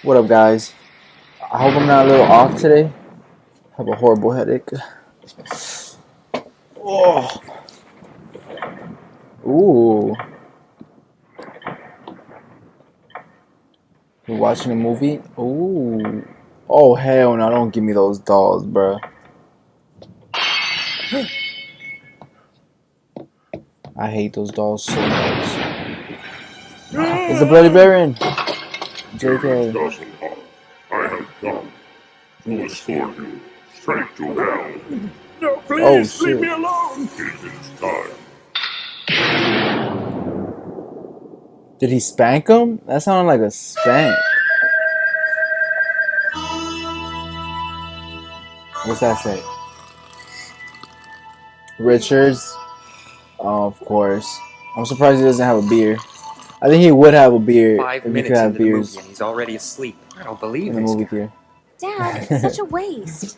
What up, guys? I hope I'm not a little off today. I have a horrible headache. Oh, ooh. We're watching a movie? Ooh. Oh, hell no, don't give me those dolls, bruh. I hate those dolls so much. It's the Bloody Baron. JK. I have come to escort you straight to hell. No, Oh, please, leave me shit. alone. It is time. Did he spank him? That sounded like a spank. What's that say? Richards? Oh, of course. I'm surprised he doesn't have a beer. I think he would have a beer Five if he could minutes have into the beers movie and he's already asleep. I don't believe in the this movie guy. theater. Dad, it's such a waste.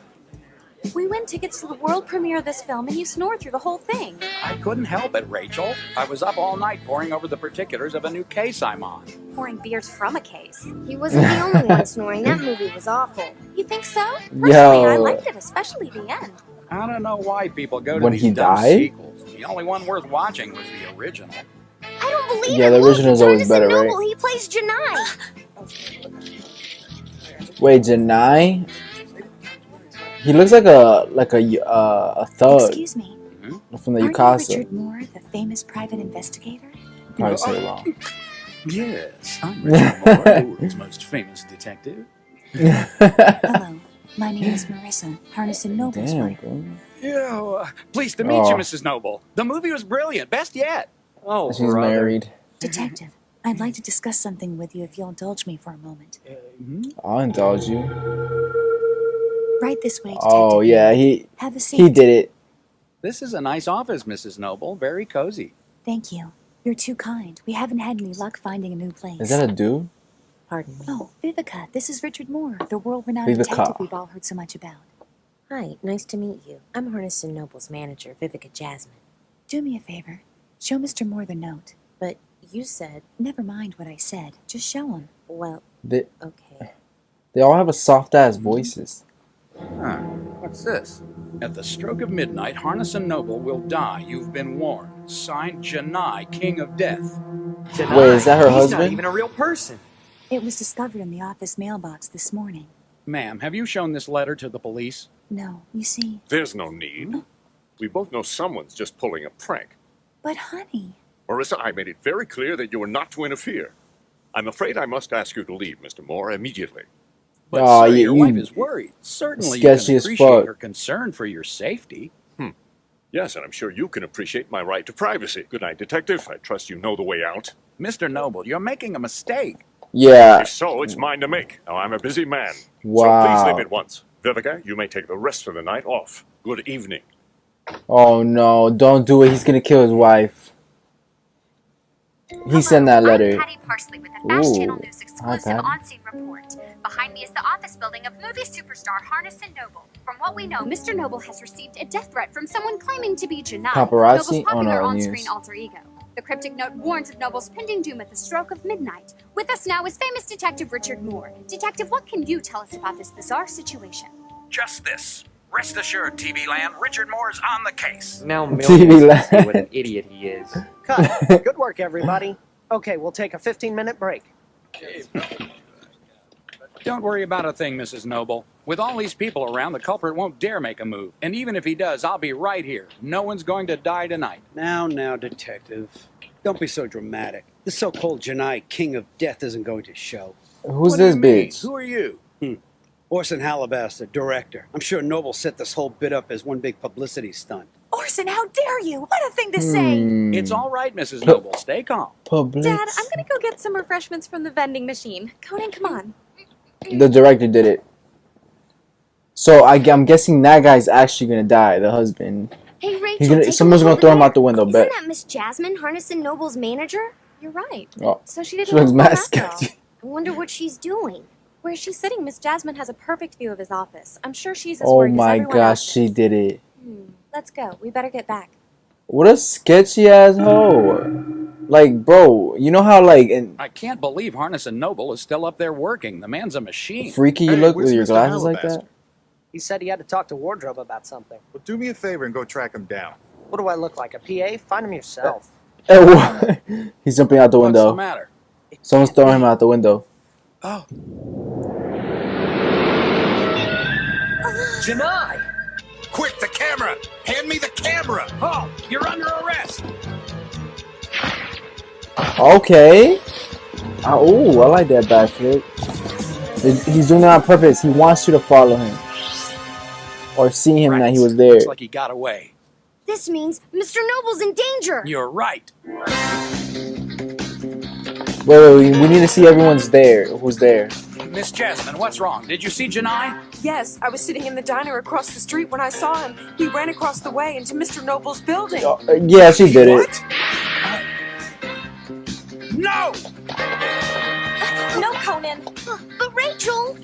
We win tickets to the world premiere of this film and you snore through the whole thing. I couldn't help it, Rachel. I was up all night poring over the particulars of a new case I'm on. Pouring beers from a case. He wasn't the only one snoring. That movie was awful. You think so? Personally, I Yo. liked it, especially the end. I don't know why people go to When these he dumb died? sequels. The only one worth watching was the original. I don't believe Yeah, it. the Look, original is it's always Ernest better, Noble. right? He plays Janai. Wait, Janai? He looks like a thug Excuse me. from the Aren't you Yukasa. Richard Moore, the famous private investigator? Probably said it wrong. Yes, I'm Richard Moore, the world's most famous detective. Hello, my name is Marissa, Harnison Noble's Damn, wife. bro. Yeah, pleased to meet you, Oh. Mrs. Noble. The movie was brilliant, best yet. Oh, She's brother. married. Detective, I'd like to discuss something with you if you'll indulge me for a moment. I'll indulge you. Right this way, Detective. Oh yeah, he Have a seat. did it. This is a nice office, Mrs. Noble. Very cozy. Thank you. You're too kind. We haven't had any luck finding a new place. Is that a dude? Pardon me. Oh, Vivica, this is Richard Moore, the world-renowned Vivica. detective we've all heard so much about. Hi, nice to meet you. I'm Harnison Noble's manager, Vivica Jasmine. Do me a favor. Show Mr. Moore the note. But you said, Never mind what I said. Just show him. well, They okay. all have a soft ass voices. Huh. What's this? At the stroke of midnight, Harnison Noble will die. You've been warned. Signed, Janai, King of Death. Janai, Wait, is that her he's husband? not even a real person. It was discovered in the office mailbox this morning. Ma'am, have you shown this letter to the police? No, you see. There's no need. We both know someone's just pulling a prank. But honey, Marissa, I made it very clear that you were not to interfere. I'm afraid I must ask you to leave, Mr. Moore, immediately. But Aw, sir, you- your you wife is worried. Certainly you sketchy can as appreciate fuck. her concern for your safety. Yes, and I'm sure you can appreciate my right to privacy. Good night, Detective. I trust you know the way out. Mr. Noble, you're making a mistake. Yeah. If so, it's mine to make. Now, I'm a busy man. So please Wow. leave at once. Vivica, you may take the rest of the night off. Good evening. Oh no, don't do it. He's gonna kill his wife. He sent that letter. I'm Patty Parsley with the Fast Ooh. Channel News exclusive Patty. on-scene report. Behind me is the office building of movie superstar Harnison Noble. From what we know, Mr. Noble has received a death threat from someone claiming to be Janai, Paparazzi? Noble's popular Oh, no, on-screen news. alter ego. The cryptic note warns of Noble's pending doom at the stroke of midnight. With us now is famous Detective Richard Moore. Detective, what can you tell us about this bizarre situation? Just this. Rest assured, TV Land, Richard Moore's on the case. Now TV millions land. can see what an idiot he is. Cut. Good work, everybody. Okay, we'll take a 15-minute break. Don't worry about a thing, Mrs. Noble. With all these people around, the culprit won't dare make a move. And even if he does, I'll be right here. No one's going to die tonight. Now, detective. Don't be so dramatic. The so-called Janai, King of Death, isn't going to show. Who's What do this you mean? bitch? Who are you? Orson Halabaster, director. I'm sure Noble set this whole bit up as one big publicity stunt. Orson, how dare you? What a thing to say! It's all right, Mrs. Noble. Stay calm. Publix. Dad, I'm gonna go get some refreshments from the vending machine. Conan, come on. The director did it. So I'm guessing that guy's actually gonna die. The husband. Hey, Rachel, He's gonna. take a Someone's look gonna over throw him there. out the window. Isn't Bet. that Miss Jasmine, Harnison Noble's manager? You're right. Oh, So she didn't she looks know mad after all. sketchy. I wonder what she's doing. Where she's sitting, Miss Jasmine has a perfect view of his office. I'm sure she's as Oh worried as my everyone gosh, else she is. did it. Let's go. We better get back. What a sketchy ass hoe. Like, bro, you know how like and I can't believe Harness and Noble is still up there working. The man's a machine. freaky you Hey, look where's with your Mr. glasses like Alabaster? that. He said he had to talk to Wardrobe about something. Well, do me a favor and go track him down. What do I look like, a PA? Find him yourself. Hey, what? He's jumping out the What's window. the matter? Someone's throwing him out the window. Oh, Janai! Quick, the camera! Hand me the camera! oh, you're under arrest. Okay. Oh, I like that backflip. He's doing it on purpose. He wants you to follow him. Or see him that he was there. Looks like he got away. This means Mr. Noble's in danger. You're right. Wait, we need to see everyone's there. Who's there? Miss Jasmine, what's wrong? Did you see Janai? Yes, I was sitting in the diner across the street when I saw him. He ran across the way into Mr. Noble's building. Yeah, she did it. No! No, Conan. But Rachel!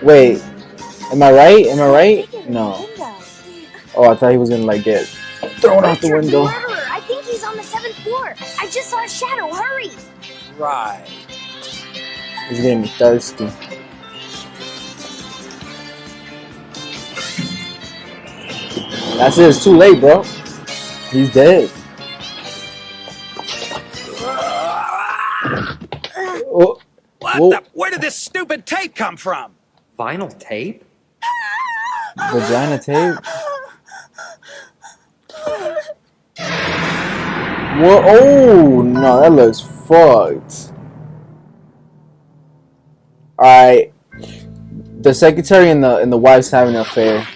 Wait, am I right? Am I right? Peek in the No. window. Oh, I thought he was gonna like get thrown out the Richard, window. murderer! I think he's on the 7th floor. I just saw a shadow. Hurry! Right. He's getting me thirsty. That's it. It's too late, bro. He's dead. Oh, What whoa. the? Where did this stupid tape come from? Vinyl tape? Vagina tape. What? Oh no, that looks fucked. All right, the secretary and the wife's having an affair.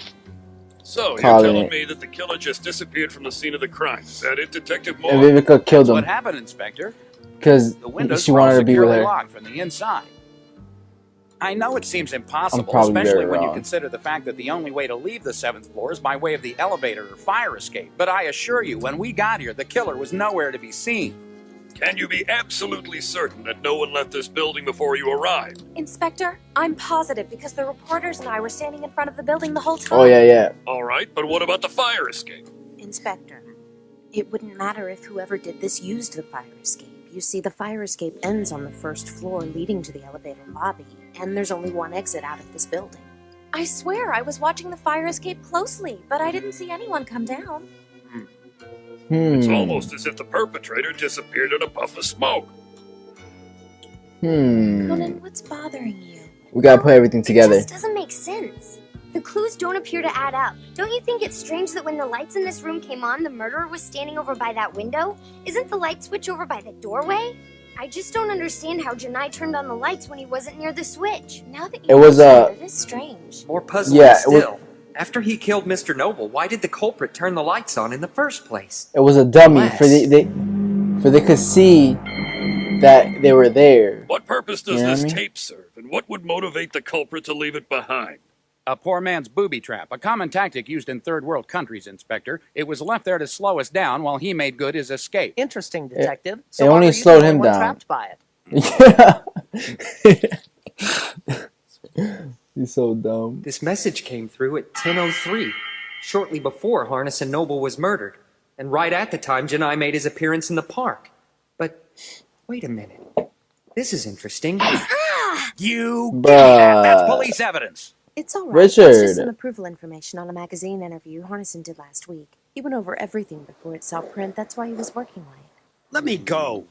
So, you're Calling telling it. me that the killer just disappeared from the scene of the crime. Is that it, Detective Moore? And Vivica killed What him happened, Inspector? because The windows she were all wanted to be with securely her. locked from the inside. I know it seems impossible, probably especially very when you wrong. consider the fact that the only way to leave the 7th floor is by way of the elevator or fire escape. But I assure you, when we got here, the killer was nowhere to be seen. Can you be absolutely certain that no one left this building before you arrived? Inspector, I'm positive because the reporters and I were standing in front of the building the whole time. Oh yeah. All right, but what about the fire escape? Inspector, it wouldn't matter if whoever did this used the fire escape. You see, the fire escape ends on the 1st floor leading to the elevator lobby, and there's only one exit out of this building. I swear I was watching the fire escape closely, but I didn't see anyone come down. It's almost as if the perpetrator disappeared in a puff of smoke. Conan, what's bothering you? We gotta put everything together. It just doesn't make sense. The clues don't appear to add up. Don't you think it's strange that when the lights in this room came on, the murderer was standing over by that window? Isn't the light switch over by the doorway? I just don't understand how Janai turned on the lights when he wasn't near the switch. Now that It you was, mention it is strange. More puzzling Yeah, it was- still. After he killed Mr. Noble, why did the culprit turn the lights on in the first place? It was a dummy Unless- for they could see that they were there. What purpose does You know what this I mean? tape serve, and what would motivate the culprit to leave it behind? A poor man's booby trap, a common tactic used in third world countries, Inspector. It was left there to slow us down while he made good his escape. Interesting, Detective. it So why only were you slowed the him only one down. trapped by it? Yeah. He's so dumb. This message came through at 10:03, shortly before Harness and Noble was murdered, and right at the time Janai made his appearance in the park. But wait a minute. This is interesting. You Bruh. did that. That's police evidence. It's all right. Richard. It's just some approval information on a magazine interview Harnison did last week. He went over everything before it saw print. That's why he was working late. Let me go.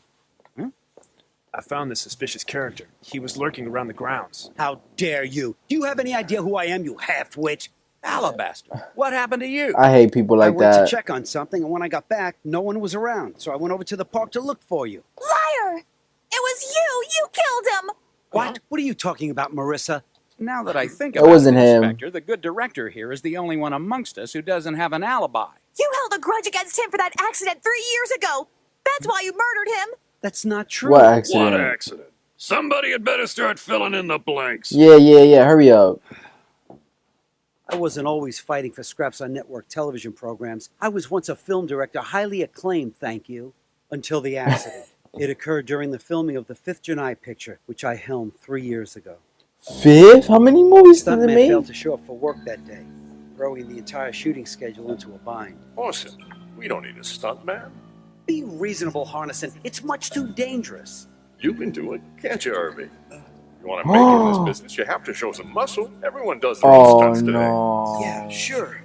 I found this suspicious character. He was lurking around the grounds. How dare you? Do you have any idea who I am, you half-wit? Alabaster, what happened to you? I hate people I like went that. to check on something, and when I got back, no one was around. So I went over to the park to look for you. Liar! It was you! You killed him! What? What are you talking about, Marissa? Now that I think It about wasn't it, him. Inspector, the good director here is the only one amongst us who doesn't have an alibi. You held a grudge against him for that accident 3 years ago! That's why you murdered him! That's not true. What accident? What accident? Somebody had better start filling in the blanks. Yeah. Hurry up. I wasn't always fighting for scraps on network television programs. I was once a film director, highly acclaimed, thank you, until the accident. It occurred during the filming of the 5th Janai picture, which I helmed 3 years ago. 5th? How many movies did they Stuntman make? failed to show up for work that day. throwing the entire shooting schedule into a bind. Awesome. We don't need a stunt man. Be reasonable, Harnison. It's much too dangerous. You can do it, can't you, Irby? You want to make it in this business, you have to show some muscle. Everyone does their own stunts today. no. Yeah, sure.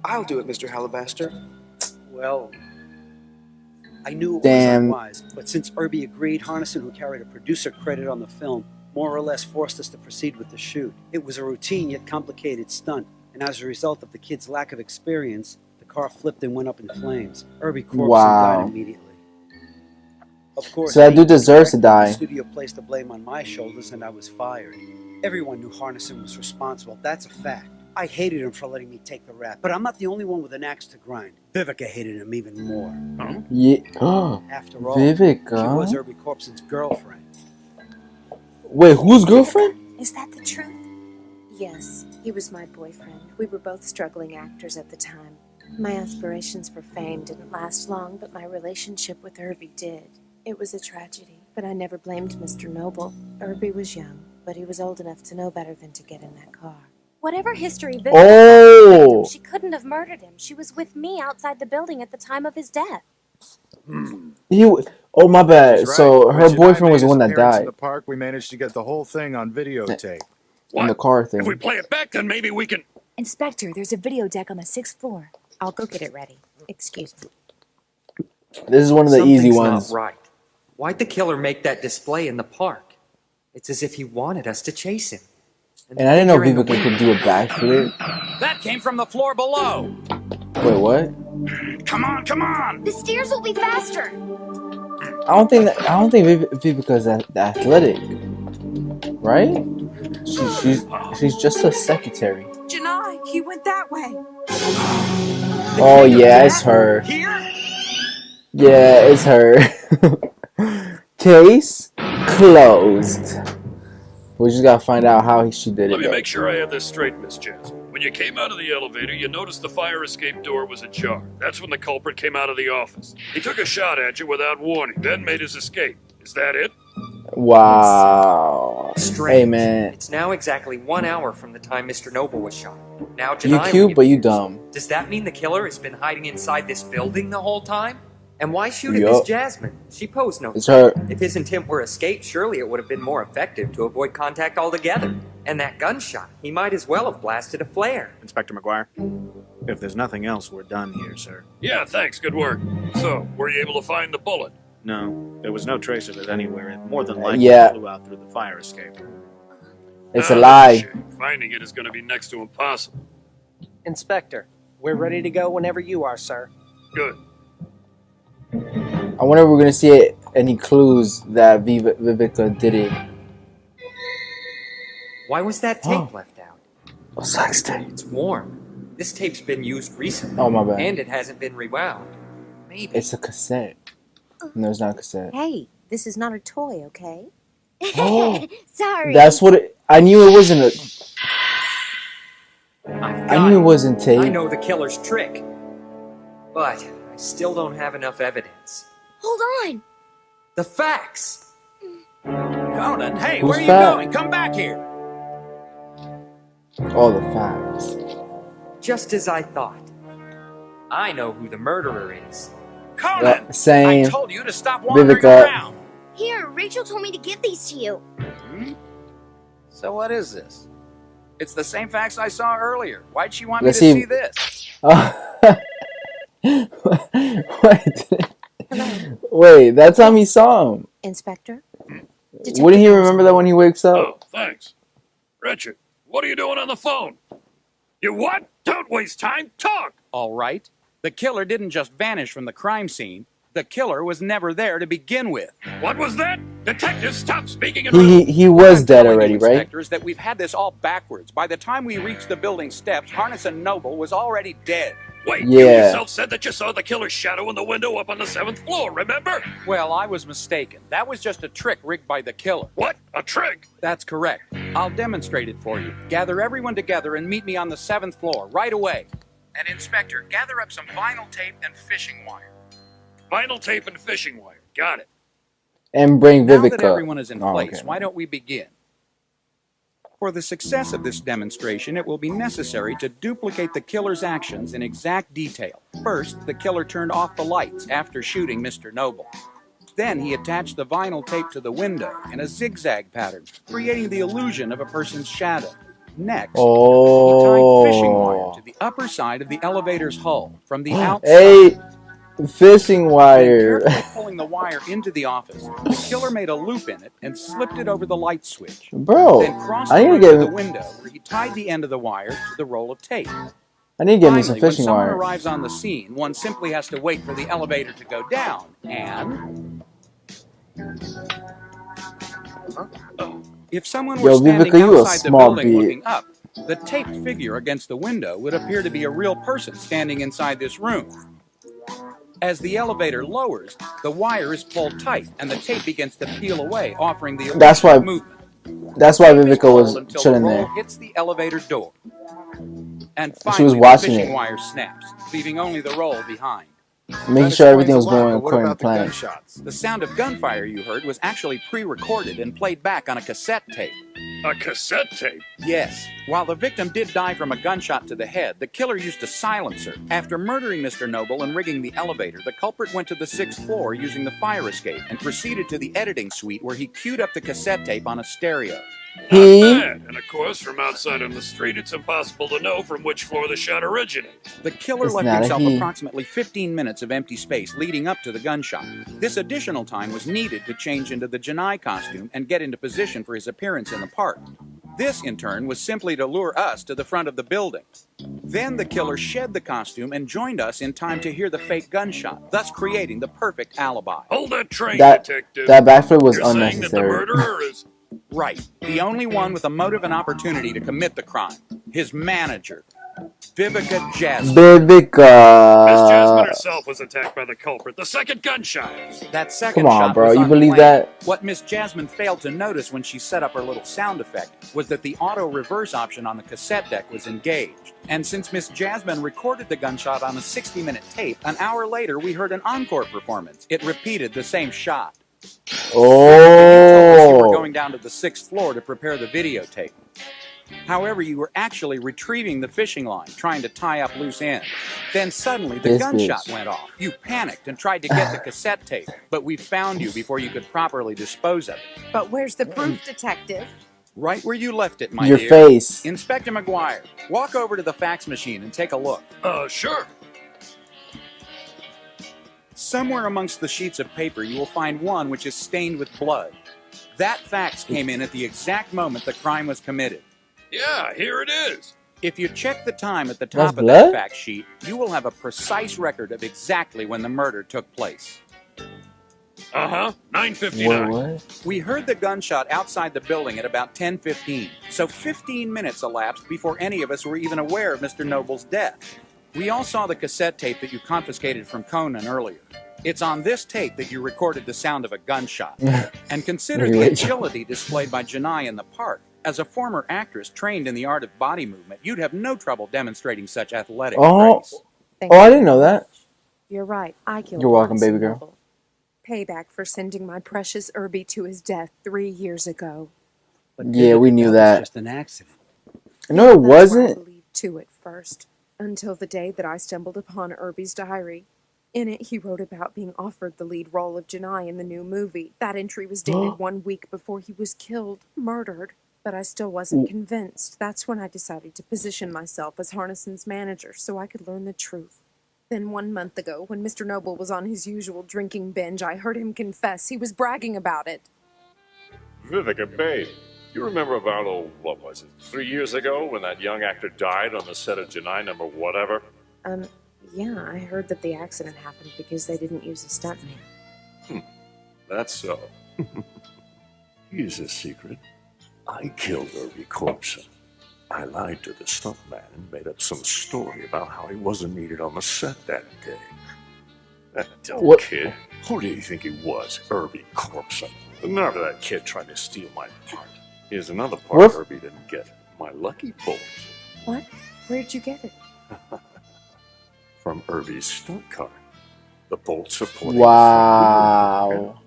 I'll do it, Mr. Alabaster. Well, I knew it Damn. was unwise, but since Irby agreed, Harnison, who carried a producer credit on the film, more or less forced us to proceed with the shoot. It was a routine yet complicated stunt, and as a result of the kid's lack of experience, the car flipped and went up in flames. Irby corpsed Wow. and died immediately. Of course, So that dude being deserves to director, die. The studio placed the blame on my shoulders, and I was fired. Everyone knew Harnison was responsible. That's a fact. I hated him for letting me take the rap, but I'm not the only one with an axe to grind. Vivica hated him even more. Yeah. After all, she was Vivica. Irby Corpson's girlfriend. Wait, whose girlfriend? Is that the truth? Yes, he was my boyfriend. We were both struggling actors at the time. My aspirations for fame didn't last long, but my relationship with Irby did. It was a tragedy, but I never blamed Mr. Noble. Irby was young, but he was old enough to know better than to get in that car. Whatever history Vivica Oh. had, she couldn't have murdered him. She was with me outside the building at the time of his death. Oh, my bad. She's So right. her Rich and I boyfriend was made the one his that appearance died In the park, we managed to get the whole thing on videotape. in the car thing. If we play it back, then maybe we can. Inspector, there's a video deck on the 6th floor. I'll go get it ready. Excuse me. This is one of the easy ones. Not right. Why'd the killer make that display in the park? It's as if he wanted us to chase him. And I didn't know Figure in the Vivica could do a backflip. That came from the floor below. Wait, what? Come on, come on. The stairs will be faster. I don't think Vivica's athletic, right? She's just a secretary. Janai, he went that way. Oh yeah, it's her. Yeah, it's her. Case closed. We just gotta find out how she did it. Let me though. make sure I have this straight, Miss Jasmine. When you came out of the elevator, you noticed the fire escape door was ajar. That's when the culprit came out of the office. He took a shot at you without warning, then made his escape. Is that it? Wow. Strange. Hey man, It's now exactly 1 hour from the time Mr. Noble was shot. Now you Janai cute but you dumb. Does that mean the killer has been hiding inside this building the whole time? And why shoot at Yup. Miss Jasmine? She posed no It's threat. her. If his intent were escape, surely it would have been more effective to avoid contact altogether. And that gunshot, he might as well have blasted a flare. Inspector McGuire, if there's nothing else, we're done here, sir. Yeah, thanks. Good work. So, were you able to find the bullet? No, there was no trace of it anywhere. It more than likely Yeah. flew out through the fire escape. It's a That's lie. shame. Finding it is going to be next to impossible. Inspector, we're ready to go whenever you are, sir. Good. I wonder if we're gonna see any clues that Vivica did it. Why was that tape left out? A sex tape. It's warm. This tape's been used recently. Oh, my bad. And it hasn't been rewound. Maybe. It's a cassette. No, it's not a cassette. Hey, this is not a toy, okay? Oh, Sorry. that's what it. I knew it wasn't a. I've I got knew it it. wasn't tape. I know the killer's trick. But I still don't have enough evidence. Hold on. The facts! Conan, hey, Who's where are you fat? going? Come back here. All the facts. Just as I thought. I know who the murderer is. Conan, Yeah, same. I told you to stop wandering Vivica. around. Here, Rachel told me to give these to you. So what is this? It's the same facts I saw earlier. Why'd she want Let's me to see. see this? Wait, that's how he saw him. Inspector? Wouldn't he remember that when he wakes up? Oh, thanks. Richard, what are you doing on the phone? You what? Don't waste time. Talk! All right. The killer didn't just vanish from the crime scene. The killer was never there to begin with. What was that? Detective, stop speaking in riddles. He was dead Telling already, you, right? inspectors, that we've had this all backwards. By the time we reached the building steps, Harnison Noble was already dead. Wait, you Yeah. yourself said that you saw the killer's shadow in the window up on the 7th floor, remember? Well, I was mistaken. That was just a trick rigged by the killer. What? A trick? That's correct. I'll demonstrate it for you. Gather everyone together and meet me on the 7th floor right away. And Inspector, gather up some vinyl tape and fishing wire. Vinyl tape and fishing wire. Got it. And bring Now Vivica. that everyone is in Oh, place, okay. why don't we begin? For the success of this demonstration, it will be necessary to duplicate the killer's actions in exact detail. First, the killer turned off the lights after shooting Mr. Noble. Then he attached the vinyl tape to the window in a zigzag pattern, creating the illusion of a person's shadow. Next, he tied fishing wire to the upper side of the elevator's hull from the outside. Hey, fishing wire. Carefully pulling the wire into the office, the killer made a loop in it and slipped it over the light switch. Bro, Then crossed I the need to room get to the window where he tied the end of the wire to the roll of tape. I need to get me some Finally, when fishing someone wire. arrives on the scene, one simply has to wait for the elevator to go down and... If someone were Yo, standing Vivica, you a outside the small building bit. looking up, the taped figure against the window would appear to be a real person standing inside this room. As the elevator lowers, the wire is pulled tight and the tape begins to peel away, offering the illusion That's why. of movement. That's why Tape is Vivica pulled was until chilling the roll there. hits the elevator door. And She finally, was the watching fishing it. wire snaps, leaving only the roll behind. Making sure everything was going according to plan. The sound of gunfire you heard was actually pre-recorded and played back on a cassette tape. A cassette tape? Yes. While the victim did die from a gunshot to the head, the killer used a silencer. After murdering Mr. Noble and rigging the elevator, the culprit went to the 6th floor using the fire escape and proceeded to the editing suite where he queued up the cassette tape on a stereo. Not bad. And of course, from outside on the street, it's impossible to know from which floor the shot originated. The killer It's left not a himself he. approximately 15 minutes of empty space leading up to the gunshot. This additional time was needed to change into the Janai costume and get into position for his appearance in the park. This, in turn, was simply to lure us to the front of the building. Then the killer shed the costume and joined us in time to hear the fake gunshot, thus creating the perfect alibi. Hold that train, That detective. backflip was You're saying that the unnecessary. murderer is... Right. The only one with a motive and opportunity to commit the crime. His manager, Vivica Jasmine. Vivica. Miss Jasmine herself was attacked by the culprit. The second gunshot. That second Come on, shot bro. was You believe unplanned. that? What Miss Jasmine failed to notice when she set up her little sound effect was that the auto reverse option on the cassette deck was engaged. And since Miss Jasmine recorded the gunshot on a 60-minute tape, an hour later we heard an encore performance. It repeated the same shot. You were Oh. going down to the 6th floor to prepare the videotape. However, you were actually retrieving the fishing line, trying to tie up loose ends. Then suddenly the This gunshot bitch. went off. You panicked and tried to get the cassette tape, but we found you before you could properly dispose of it. But where's the proof, detective? Right where you left it, my Your dear. face. Inspector McGuire, walk over to the fax machine and take a look. Sure. Somewhere amongst the sheets of paper, you will find one which is stained with blood. That fax came in at the exact moment the crime was committed. Yeah, here it is. If you check the time at the That's top of blood? that fact sheet, you will have a precise record of exactly when the murder took place. 9:59. What? We heard the gunshot outside the building at about 10:15, so 15 minutes elapsed before any of us were even aware of Mr. Noble's death. We all saw the cassette tape that you confiscated from Conan earlier. It's on this tape that you recorded the sound of a gunshot. And consider the Wait. agility displayed by Janai in the park. As a former actress trained in the art of body movement, you'd have no trouble demonstrating such athletic Oh. grace. Oh, I didn't know that. You're right. I killed You're welcome, Harrison baby girl. Noble. Payback for sending my precious Irby to his death 3 years ago. But Yeah, we knew was that. just an accident. No, it That's what I wasn't. believed too at first, until the day that I stumbled upon Irby's diary. In it, he wrote about being offered the lead role of Janai in the new movie. That entry was dated 1 week before he was killed, murdered. But I still wasn't convinced. That's when I decided to position myself as Harnison's manager so I could learn the truth. Then 1 month ago, when Mr. Noble was on his usual drinking binge, I heard him confess. He was bragging about it. Vivica, babe, you remember about, what was it, 3 years ago when that young actor died on the set of Janai number whatever? Yeah, I heard that the accident happened because they didn't use a stuntman. That's so. Here's a secret. I killed Irby Corpson. I lied to the stuntman and made up some story about how he wasn't needed on the set that day. That dumb What? kid. Who do you think he was, Irby Corpson? The nerve of that kid trying to steal my part. Here's another part What? Irby didn't get. My lucky bolt. What? Where'd you get it? From Irby's stunt car. The bolts are pointing. Wow.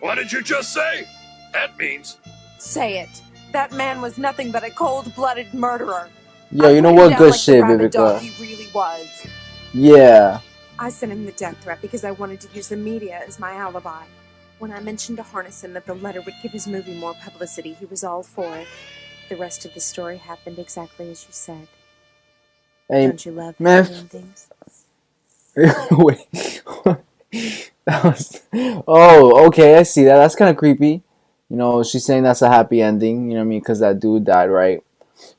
What did you just say? That means... Say it. That man was nothing but a cold-blooded murderer. Yo, you know Put him what? down Good like the shit, rabid dog Vivica. he really was. Yeah. I sent him the death threat because I wanted to use the media as my alibi. When I mentioned to Harnison that the letter would give his movie more publicity, he was all for it. The rest of the story happened exactly as you said. Hey, Don't you love man. happy endings? Wait. That was. Oh, okay. I see that. That's kind of creepy. You know, she's saying that's a happy ending. You know what I mean? Because that dude died, right?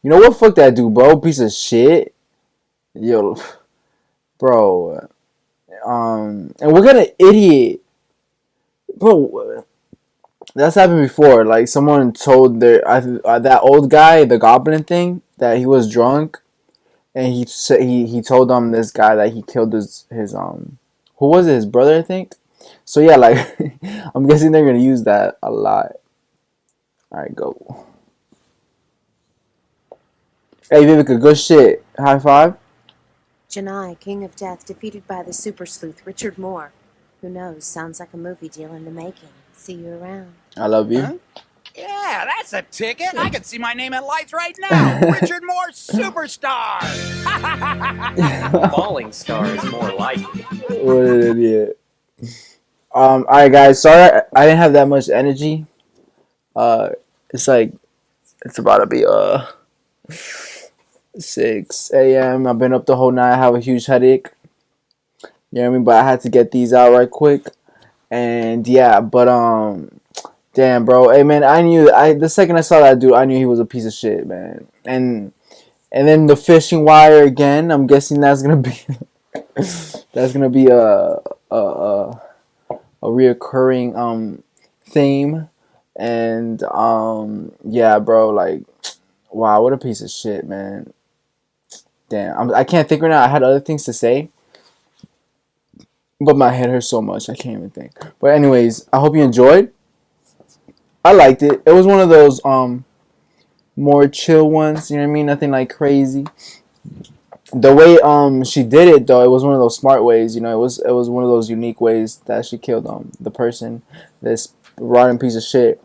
You know what? Fuck that dude, bro. Piece of shit. Yo, bro. And what kind of idiot, bro? That's happened before. Like someone told that old guy, the goblin thing, that he was drunk, and he said he told this guy that he killed his who was it, his brother, I think. So yeah, like I'm guessing they're gonna use that a lot. All right, go. Hey Vivica, good shit. High five. Janai, King of Death, defeated by the super sleuth Richard Moore. Who knows? Sounds like a movie deal in the making. See you around. I love you. Huh? Yeah, that's a ticket. I can see my name at lights right now. Richard Moore, superstar. Falling star is more like it. What an idiot. All right, guys. Sorry, I didn't have that much energy. It's like it's about to be 6 a.m. I've been up the whole night. I have a huge headache. You know what I mean? But I had to get these out right quick. And yeah, but damn, bro. Hey man, the second I saw that dude, I knew he was a piece of shit, man. And then the fishing wire again. I'm guessing that's gonna be a reoccurring theme. And yeah, bro, like wow, what a piece of shit, man. Damn, I can't think right now. I had other things to say, but my head hurts so much I can't even think. But anyways, I hope you enjoyed. I liked it. It was one of those more chill ones. You know what I mean? Nothing like crazy. The way she did it though, it was one of those smart ways. You know, it was one of those unique ways that she killed the person, this rotten piece of shit.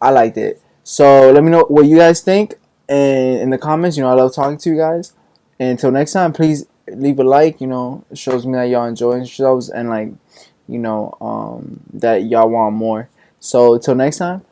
I liked it. So let me know what you guys think and in the comments. You know, I love talking to you guys. And until next time, please leave a like. You know, it shows me that y'all enjoying shows and like, you know, that y'all want more. So until next time,